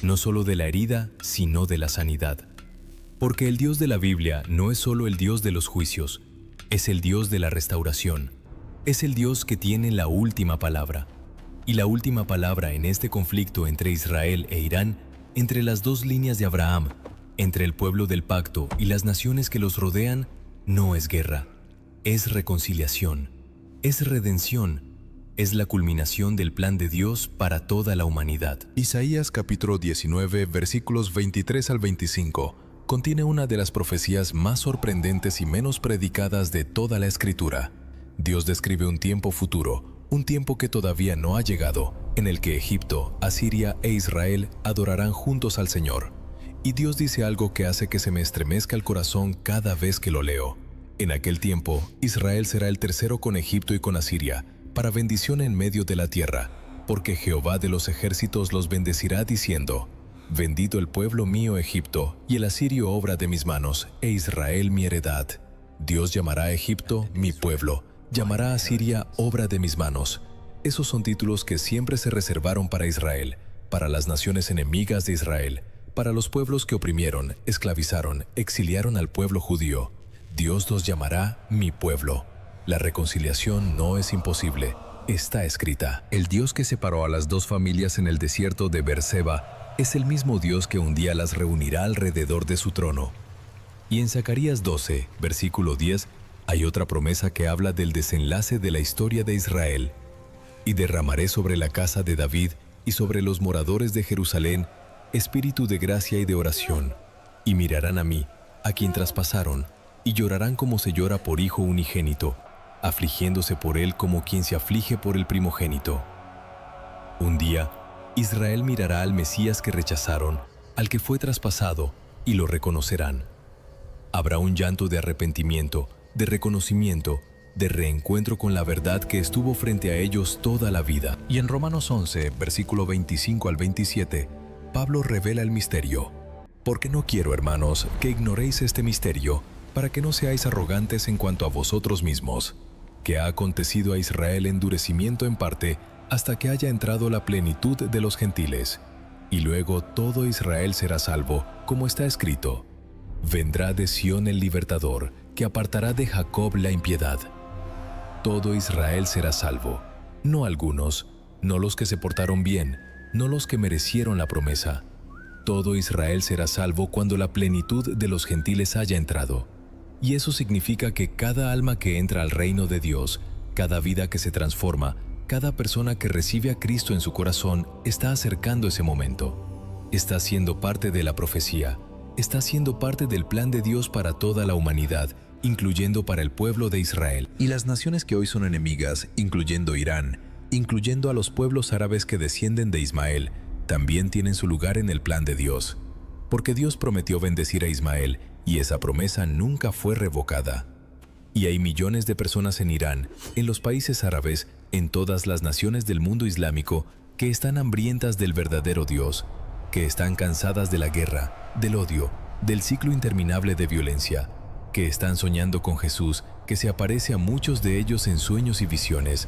no solo de la herida, sino de la sanidad. Porque el Dios de la Biblia no es solo el Dios de los juicios, es el Dios de la restauración, es el Dios que tiene la última palabra. Y la última palabra en este conflicto entre Israel e Irán, entre las dos líneas de Abraham, entre el pueblo del pacto y las naciones que los rodean, no es guerra, es reconciliación, es redención, es la culminación del plan de Dios para toda la humanidad. Isaías capítulo 19, versículos 23 al 25, contiene una de las profecías más sorprendentes y menos predicadas de toda la Escritura. Dios describe un tiempo futuro, un tiempo que todavía no ha llegado, en el que Egipto, Asiria e Israel adorarán juntos al Señor. Y Dios dice algo que hace que se me estremezca el corazón cada vez que lo leo. En aquel tiempo, Israel será el tercero con Egipto y con Asiria, para bendición en medio de la tierra, porque Jehová de los ejércitos los bendecirá diciendo: Bendito el pueblo mío Egipto, y el asirio obra de mis manos, e Israel mi heredad. Dios llamará a Egipto mi pueblo, llamará a Asiria obra de mis manos. Esos son títulos que siempre se reservaron para Israel, para las naciones enemigas de Israel, para los pueblos que oprimieron, esclavizaron, exiliaron al pueblo judío. Dios los llamará mi pueblo. La reconciliación no es imposible, está escrita. El Dios que separó a las dos familias en el desierto de Beerseba es el mismo Dios que un día las reunirá alrededor de su trono. Y en Zacarías 12, versículo 10, hay otra promesa que habla del desenlace de la historia de Israel. Y derramaré sobre la casa de David y sobre los moradores de Jerusalén espíritu de gracia y de oración, y mirarán a mí, a quien traspasaron, y llorarán como se llora por hijo unigénito, afligiéndose por él como quien se aflige por el primogénito. Un día, Israel mirará al Mesías que rechazaron, al que fue traspasado, y lo reconocerán. Habrá un llanto de arrepentimiento, de reconocimiento, de reencuentro con la verdad que estuvo frente a ellos toda la vida. Y en Romanos 11, versículo 25 al 27, Pablo revela el misterio. Porque no quiero, hermanos, que ignoréis este misterio, para que no seáis arrogantes en cuanto a vosotros mismos, que ha acontecido a Israel endurecimiento en parte, hasta que haya entrado la plenitud de los gentiles. Y luego todo Israel será salvo, como está escrito: Vendrá de Sión el libertador, que apartará de Jacob la impiedad. Todo Israel será salvo, no algunos, no los que se portaron bien, no los que merecieron la promesa. Todo Israel será salvo cuando la plenitud de los gentiles haya entrado. Y eso significa que cada alma que entra al reino de Dios, cada vida que se transforma, cada persona que recibe a Cristo en su corazón, está acercando ese momento. Está siendo parte de la profecía, está siendo parte del plan de Dios para toda la humanidad, incluyendo para el pueblo de Israel. Y las naciones que hoy son enemigas, incluyendo Irán, incluyendo a los pueblos árabes que descienden de Ismael, también tienen su lugar en el plan de Dios. Porque Dios prometió bendecir a Ismael, y esa promesa nunca fue revocada. Y hay millones de personas en Irán, en los países árabes, en todas las naciones del mundo islámico, que están hambrientas del verdadero Dios, que están cansadas de la guerra, del odio, del ciclo interminable de violencia, que están soñando con Jesús, que se aparece a muchos de ellos en sueños y visiones,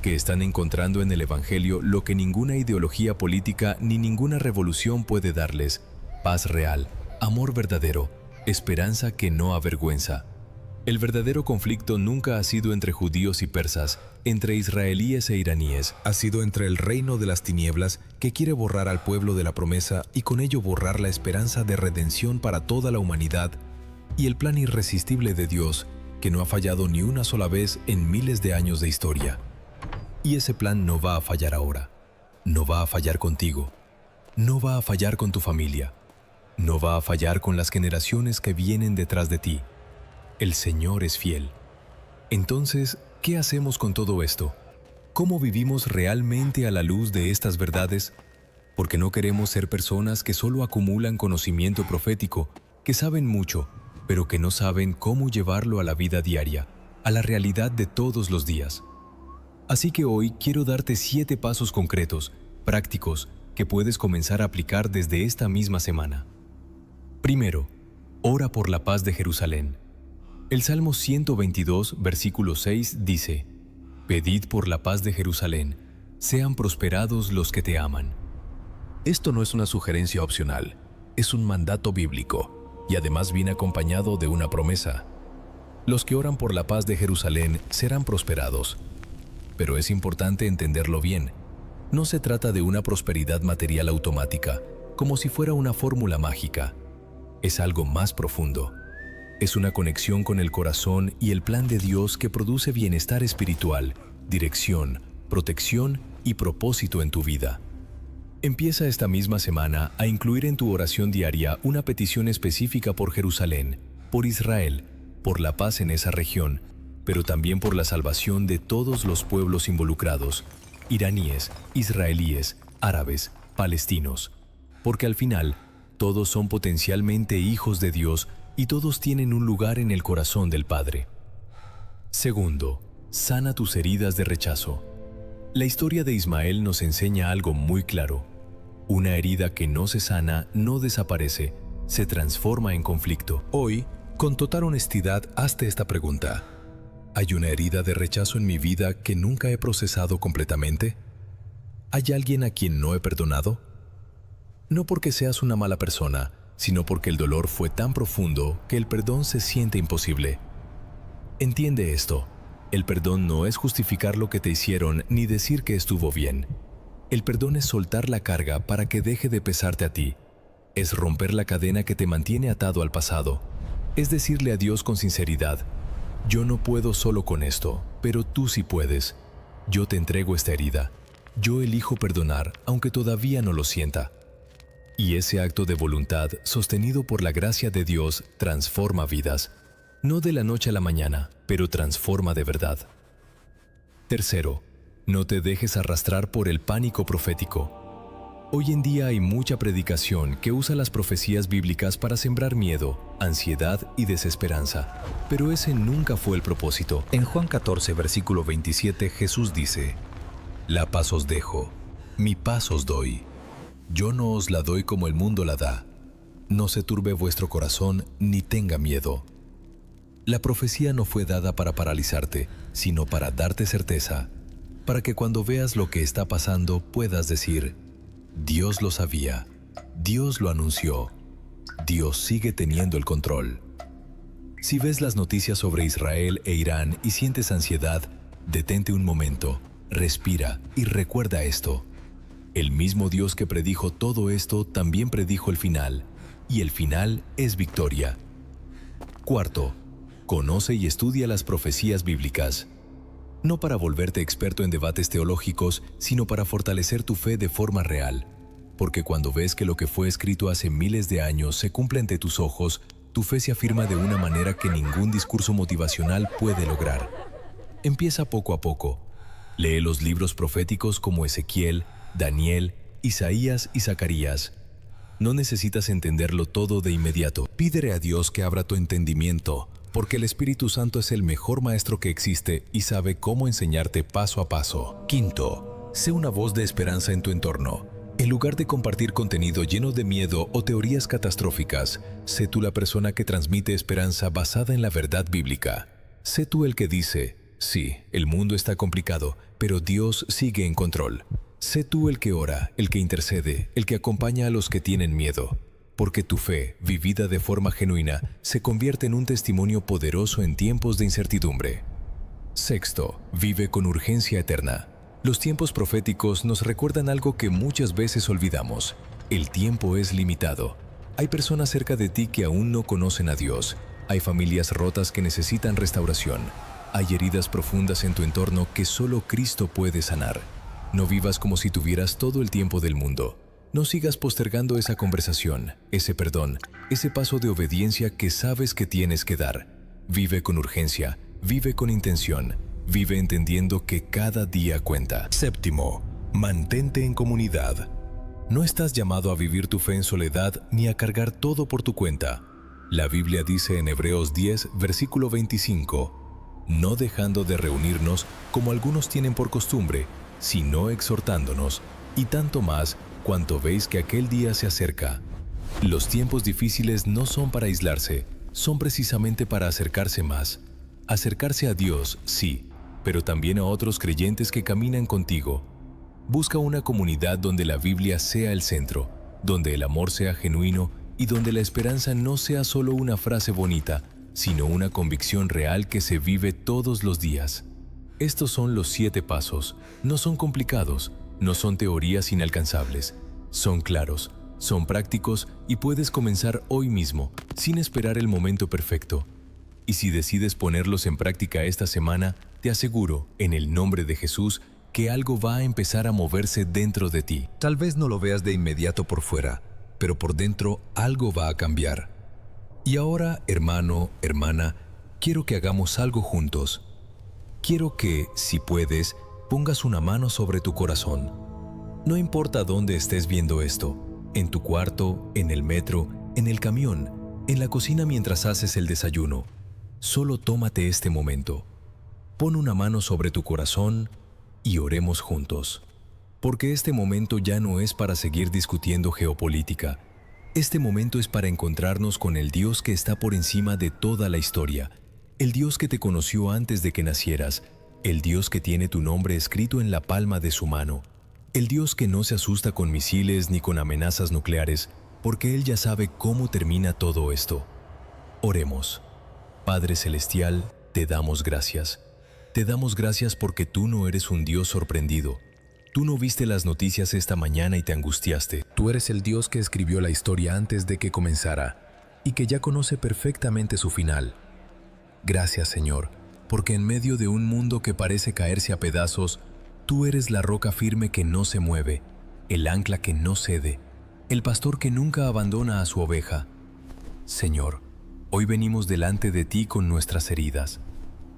que están encontrando en el Evangelio lo que ninguna ideología política ni ninguna revolución puede darles: paz real, amor verdadero, esperanza que no avergüenza. El verdadero conflicto nunca ha sido entre judíos y persas, entre israelíes e iraníes. Ha sido entre el reino de las tinieblas, que quiere borrar al pueblo de la promesa y con ello borrar la esperanza de redención para toda la humanidad, y el plan irresistible de Dios, que no ha fallado ni una sola vez en miles de años de historia. Y ese plan no va a fallar ahora. No va a fallar contigo. No va a fallar con tu familia. No va a fallar con las generaciones que vienen detrás de ti. El Señor es fiel. Entonces, ¿qué hacemos con todo esto? ¿Cómo vivimos realmente a la luz de estas verdades? Porque no queremos ser personas que solo acumulan conocimiento profético, que saben mucho, pero que no saben cómo llevarlo a la vida diaria, a la realidad de todos los días. Así que hoy quiero darte 7 pasos concretos, prácticos, que puedes comenzar a aplicar desde esta misma semana. Primero, ora por la paz de Jerusalén. El Salmo 122, versículo 6 dice: «Pedid por la paz de Jerusalén, sean prosperados los que te aman». Esto no es una sugerencia opcional, es un mandato bíblico, y además viene acompañado de una promesa. Los que oran por la paz de Jerusalén serán prosperados. Pero es importante entenderlo bien. No se trata de una prosperidad material automática, como si fuera una fórmula mágica. Es algo más profundo. Es una conexión con el corazón y el plan de Dios que produce bienestar espiritual, dirección, protección y propósito en tu vida. Empieza esta misma semana a incluir en tu oración diaria una petición específica por Jerusalén, por Israel, por la paz en esa región, pero también por la salvación de todos los pueblos involucrados: iraníes, israelíes, árabes, palestinos. Porque al final, todos son potencialmente hijos de Dios y todos tienen un lugar en el corazón del Padre. Segundo, sana tus heridas de rechazo. La historia de Ismael nos enseña algo muy claro. Una herida que no se sana no desaparece, se transforma en conflicto. Hoy, con total honestidad, hazte esta pregunta: ¿hay una herida de rechazo en mi vida que nunca he procesado completamente? ¿Hay alguien a quien no he perdonado? No porque seas una mala persona, sino porque el dolor fue tan profundo que el perdón se siente imposible. Entiende esto: el perdón no es justificar lo que te hicieron ni decir que estuvo bien. El perdón es soltar la carga para que deje de pesarte a ti. Es romper la cadena que te mantiene atado al pasado. Es decirle a Dios con sinceridad: yo no puedo solo con esto, pero tú sí puedes. Yo te entrego esta herida. Yo elijo perdonar, aunque todavía no lo sienta. Y ese acto de voluntad, sostenido por la gracia de Dios, transforma vidas. No de la noche a la mañana, pero transforma de verdad. Tercero, no te dejes arrastrar por el pánico profético. Hoy en día hay mucha predicación que usa las profecías bíblicas para sembrar miedo, ansiedad y desesperanza, pero ese nunca fue el propósito. En Juan 14, versículo 27, Jesús dice: «La paz os dejo, mi paz os doy. Yo no os la doy como el mundo la da. No se turbe vuestro corazón ni tenga miedo». La profecía no fue dada para paralizarte, sino para darte certeza, para que cuando veas lo que está pasando puedas decir: Dios lo sabía, Dios lo anunció, Dios sigue teniendo el control. Si ves las noticias sobre Israel e Irán y sientes ansiedad, detente un momento, respira y recuerda esto: el mismo Dios que predijo todo esto también predijo el final, y el final es victoria. Cuarto, conoce y estudia las profecías bíblicas. No para volverte experto en debates teológicos, sino para fortalecer tu fe de forma real. Porque cuando ves que lo que fue escrito hace miles de años se cumple ante tus ojos, tu fe se afirma de una manera que ningún discurso motivacional puede lograr. Empieza poco a poco. Lee los libros proféticos como Ezequiel, Daniel, Isaías y Zacarías. No necesitas entenderlo todo de inmediato. Pídele a Dios que abra tu entendimiento, porque el Espíritu Santo es el mejor maestro que existe y sabe cómo enseñarte paso a paso. Quinto, sé una voz de esperanza en tu entorno. En lugar de compartir contenido lleno de miedo o teorías catastróficas, sé tú la persona que transmite esperanza basada en la verdad bíblica. Sé tú el que dice: Sí, el mundo está complicado, pero Dios sigue en control. Sé tú el que ora, el que intercede, el que acompaña a los que tienen miedo, porque tu fe, vivida de forma genuina, se convierte en un testimonio poderoso en tiempos de incertidumbre. Sexto, vive con urgencia eterna. Los tiempos proféticos nos recuerdan algo que muchas veces olvidamos. El tiempo es limitado. Hay personas cerca de ti que aún no conocen a Dios. Hay familias rotas que necesitan restauración. Hay heridas profundas en tu entorno que solo Cristo puede sanar. No vivas como si tuvieras todo el tiempo del mundo. No sigas postergando esa conversación, ese perdón, ese paso de obediencia que sabes que tienes que dar. Vive con urgencia, vive con intención, vive entendiendo que cada día cuenta. Séptimo, mantente en comunidad. No estás llamado a vivir tu fe en soledad ni a cargar todo por tu cuenta. La Biblia dice en Hebreos 10, versículo 25, no dejando de reunirnos como algunos tienen por costumbre, sino exhortándonos, y tanto más cuanto veis que aquel día se acerca. Los tiempos difíciles no son para aislarse, son precisamente para acercarse más. Acercarse a Dios, sí, pero también a otros creyentes que caminan contigo. Busca una comunidad donde la Biblia sea el centro, donde el amor sea genuino y donde la esperanza no sea solo una frase bonita, sino una convicción real que se vive todos los días. Estos son los 7 pasos. No son complicados, no son teorías inalcanzables. Son claros, son prácticos y puedes comenzar hoy mismo, sin esperar el momento perfecto. Y si decides ponerlos en práctica esta semana, te aseguro, en el nombre de Jesús, que algo va a empezar a moverse dentro de ti. Tal vez no lo veas de inmediato por fuera, pero por dentro algo va a cambiar. Y ahora, hermano, hermana, quiero que hagamos algo juntos. Quiero que, si puedes, pongas una mano sobre tu corazón. No importa dónde estés viendo esto, en tu cuarto, en el metro, en el camión, en la cocina mientras haces el desayuno. Solo tómate este momento. Pon una mano sobre tu corazón y oremos juntos. Porque este momento ya no es para seguir discutiendo geopolítica. Este momento es para encontrarnos con el Dios que está por encima de toda la historia. El Dios que te conoció antes de que nacieras, el Dios que tiene tu nombre escrito en la palma de su mano, el Dios que no se asusta con misiles ni con amenazas nucleares, porque Él ya sabe cómo termina todo esto. Oremos. Padre Celestial, te damos gracias. Te damos gracias porque tú no eres un Dios sorprendido. Tú no viste las noticias esta mañana y te angustiaste. Tú eres el Dios que escribió la historia antes de que comenzara y que ya conoce perfectamente su final. Gracias, Señor, porque en medio de un mundo que parece caerse a pedazos, tú eres la roca firme que no se mueve, el ancla que no cede, el pastor que nunca abandona a su oveja. Señor, hoy venimos delante de ti con nuestras heridas,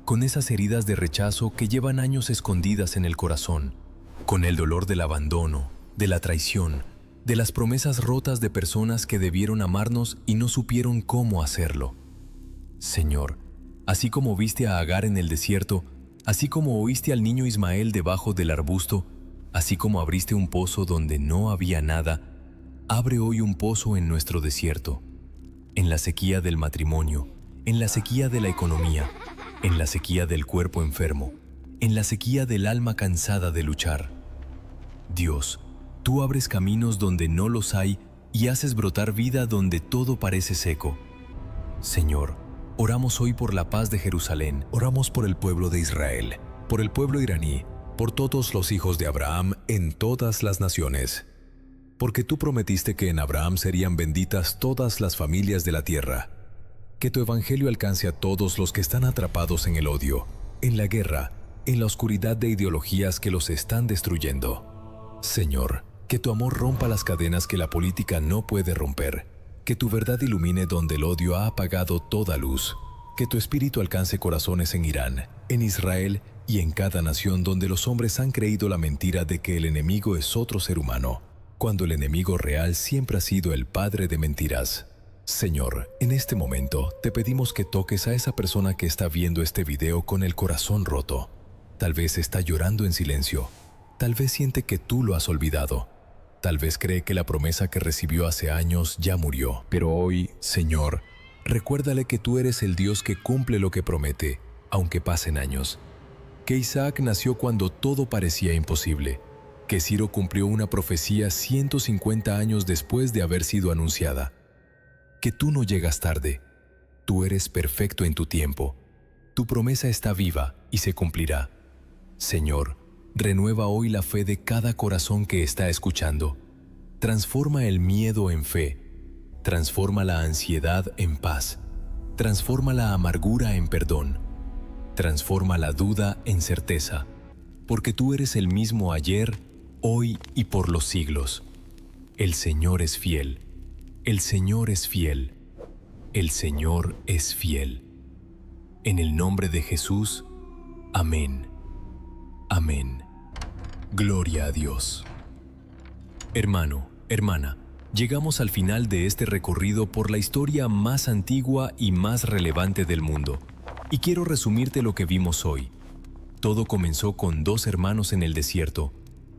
con esas heridas de rechazo que llevan años escondidas en el corazón, con el dolor del abandono, de la traición, de las promesas rotas de personas que debieron amarnos y no supieron cómo hacerlo. Señor, así como viste a Agar en el desierto, así como oíste al niño Ismael debajo del arbusto, así como abriste un pozo donde no había nada, abre hoy un pozo en nuestro desierto, en la sequía del matrimonio, en la sequía de la economía, en la sequía del cuerpo enfermo, en la sequía del alma cansada de luchar. Dios, tú abres caminos donde no los hay y haces brotar vida donde todo parece seco. Señor, oramos hoy por la paz de Jerusalén, oramos por el pueblo de Israel, por el pueblo iraní, por todos los hijos de Abraham en todas las naciones. Porque tú prometiste que en Abraham serían benditas todas las familias de la tierra. Que tu evangelio alcance a todos los que están atrapados en el odio, en la guerra, en la oscuridad de ideologías que los están destruyendo. Señor, que tu amor rompa las cadenas que la política no puede romper. Que tu verdad ilumine donde el odio ha apagado toda luz. Que tu espíritu alcance corazones en Irán, en Israel y en cada nación donde los hombres han creído la mentira de que el enemigo es otro ser humano, cuando el enemigo real siempre ha sido el padre de mentiras. Señor, en este momento te pedimos que toques a esa persona que está viendo este video con el corazón roto. Tal vez está llorando en silencio. Tal vez siente que tú lo has olvidado. Tal vez cree que la promesa que recibió hace años ya murió. Pero hoy, Señor, recuérdale que tú eres el Dios que cumple lo que promete, aunque pasen años. que Isaac nació cuando todo parecía imposible, que Ciro cumplió una profecía 150 años después de haber sido anunciada, que tú no llegas tarde, tú eres perfecto en tu tiempo, tu promesa está viva y se cumplirá. Señor, renueva hoy la fe de cada corazón que está escuchando. Transforma el miedo en fe, transforma la ansiedad en paz, transforma la amargura en perdón, transforma la duda en certeza, porque tú eres el mismo ayer, hoy y por los siglos. El Señor es fiel, el Señor es fiel, el Señor es fiel. En el nombre de Jesús, amén. Amén. Gloria a Dios. Hermano, hermana, llegamos al final de este recorrido por la historia más antigua y más relevante del mundo. Y quiero resumirte lo que vimos hoy. Todo comenzó con dos hermanos en el desierto,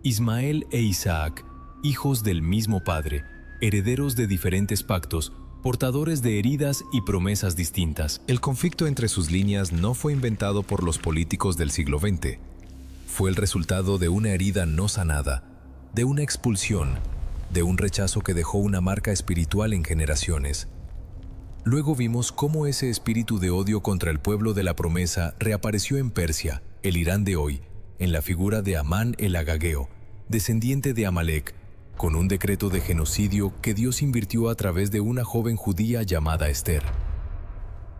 Ismael e Isaac, hijos del mismo padre, herederos de diferentes pactos, portadores de heridas y promesas distintas. El conflicto entre sus líneas no fue inventado por los políticos del siglo XX. Fue el resultado de una herida no sanada, de una expulsión, de un rechazo que dejó una marca espiritual en generaciones. Luego vimos cómo ese espíritu de odio contra el pueblo de la promesa reapareció en Persia, el Irán de hoy, en la figura de Amán el Agageo, descendiente de Amalek, con un decreto de genocidio que Dios invirtió a través de una joven judía llamada Esther.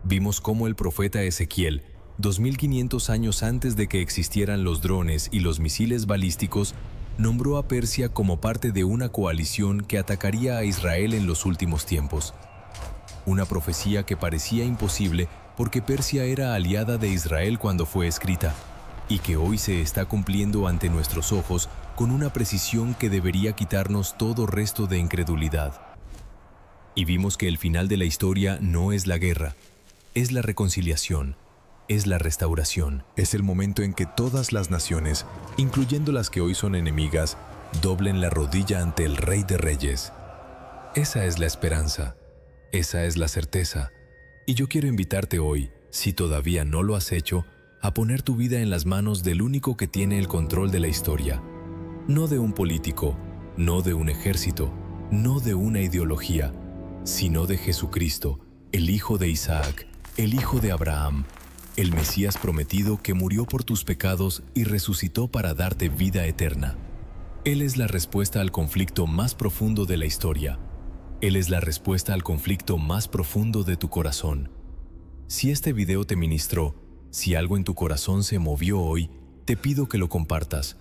Vimos cómo el profeta Ezequiel, 2500 años antes de que existieran los drones y los misiles balísticos, nombró a Persia como parte de una coalición que atacaría a Israel en los últimos tiempos. Una profecía que parecía imposible porque Persia era aliada de Israel cuando fue escrita, y que hoy se está cumpliendo ante nuestros ojos con una precisión que debería quitarnos todo resto de incredulidad. Y vimos que el final de la historia no es la guerra, es la reconciliación, es la restauración. Es el momento en que todas las naciones, incluyendo las que hoy son enemigas, doblen la rodilla ante el Rey de Reyes. Esa es la esperanza, esa es la certeza. Y yo quiero invitarte hoy, si todavía no lo has hecho, a poner tu vida en las manos del único que tiene el control de la historia. No de un político, no de un ejército, no de una ideología, sino de Jesucristo, el Hijo de Isaac, el Hijo de Abraham, el Mesías prometido que murió por tus pecados y resucitó para darte vida eterna. Él es la respuesta al conflicto más profundo de la historia. Él es la respuesta al conflicto más profundo de tu corazón. Si este video te ministró, si algo en tu corazón se movió hoy, te pido que lo compartas.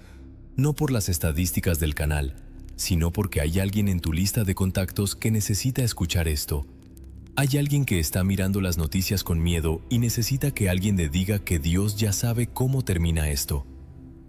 No por las estadísticas del canal, sino porque hay alguien en tu lista de contactos que necesita escuchar esto. Hay alguien que está mirando las noticias con miedo y necesita que alguien le diga que Dios ya sabe cómo termina esto.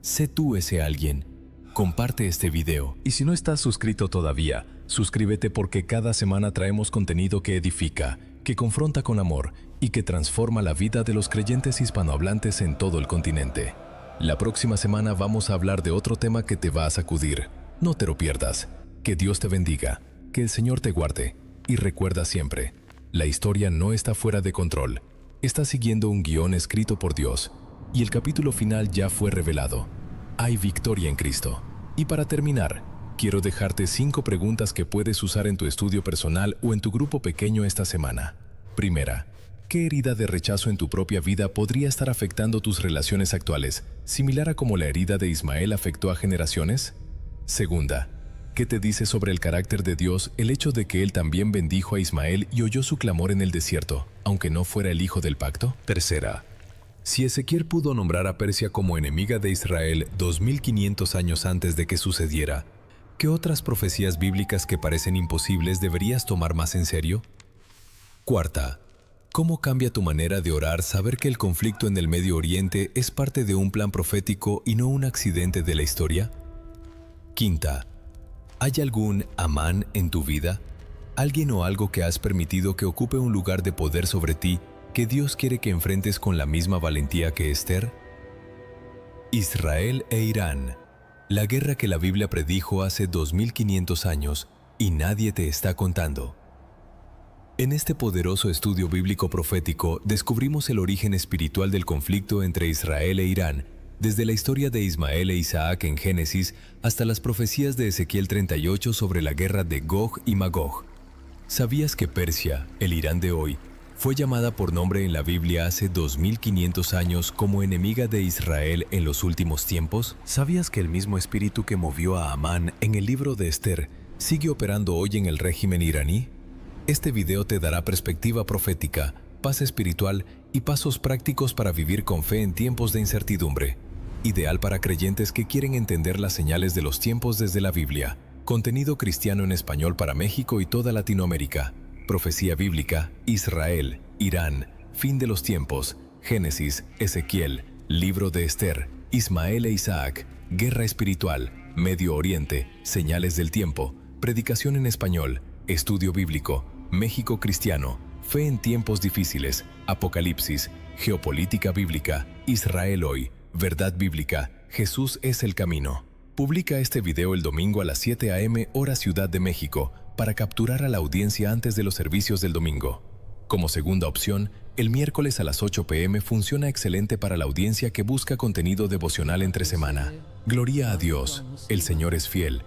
Sé tú ese alguien. Comparte este video. Y si no estás suscrito todavía, suscríbete porque cada semana traemos contenido que edifica, que confronta con amor y que transforma la vida de los creyentes hispanohablantes en todo el continente. La próxima semana vamos a hablar de otro tema que te va a sacudir. No te lo pierdas. Que Dios te bendiga, que el Señor te guarde y recuerda siempre, la historia no está fuera de control. Está siguiendo un guión escrito por Dios y el capítulo final ya fue revelado. Hay victoria en Cristo. Y para terminar, quiero dejarte 5 preguntas que puedes usar en tu estudio personal o en tu grupo pequeño esta semana. Primera, ¿qué herida de rechazo en tu propia vida podría estar afectando tus relaciones actuales, similar a como la herida de Ismael afectó a generaciones? Segunda, ¿qué te dice sobre el carácter de Dios el hecho de que Él también bendijo a Ismael y oyó su clamor en el desierto, aunque no fuera el hijo del pacto? Tercera, si Ezequiel pudo nombrar a Persia como enemiga de Israel 2500 años antes de que sucediera, ¿qué otras profecías bíblicas que parecen imposibles deberías tomar más en serio? Cuarta, ¿cómo cambia tu manera de orar saber que el conflicto en el Medio Oriente es parte de un plan profético y no un accidente de la historia? Quinta, ¿hay algún Amán en tu vida? ¿Alguien o algo que has permitido que ocupe un lugar de poder sobre ti que Dios quiere que enfrentes con la misma valentía que Esther? Israel e Irán, la guerra que la Biblia predijo hace 2500 años y nadie te está contando. En este poderoso estudio bíblico profético descubrimos el origen espiritual del conflicto entre Israel e Irán, desde la historia de Ismael e Isaac en Génesis hasta las profecías de Ezequiel 38 sobre la guerra de Gog y Magog. ¿Sabías que Persia, el Irán de hoy, fue llamada por nombre en la Biblia hace 2500 años como enemiga de Israel en los últimos tiempos? ¿Sabías que el mismo espíritu que movió a Amán en el libro de Esther sigue operando hoy en el régimen iraní? Este video te dará perspectiva profética, paz espiritual y pasos prácticos para vivir con fe en tiempos de incertidumbre. Ideal para creyentes que quieren entender las señales de los tiempos desde la Biblia. Contenido cristiano en español para México y toda Latinoamérica. Profecía bíblica, Israel, Irán, fin de los tiempos, Génesis, Ezequiel, libro de Esther, Ismael e Isaac, guerra espiritual, Medio Oriente, señales del tiempo, predicación en español, estudio bíblico, México cristiano, fe en tiempos difíciles, Apocalipsis, geopolítica bíblica, Israel hoy, verdad bíblica, Jesús es el camino. Publica este video el domingo a las 7 a.m. hora Ciudad de México para capturar a la audiencia antes de los servicios del domingo. Como segunda opción, el miércoles a las 8 p.m. funciona excelente para la audiencia que busca contenido devocional entre semana. Gloria a Dios, el Señor es fiel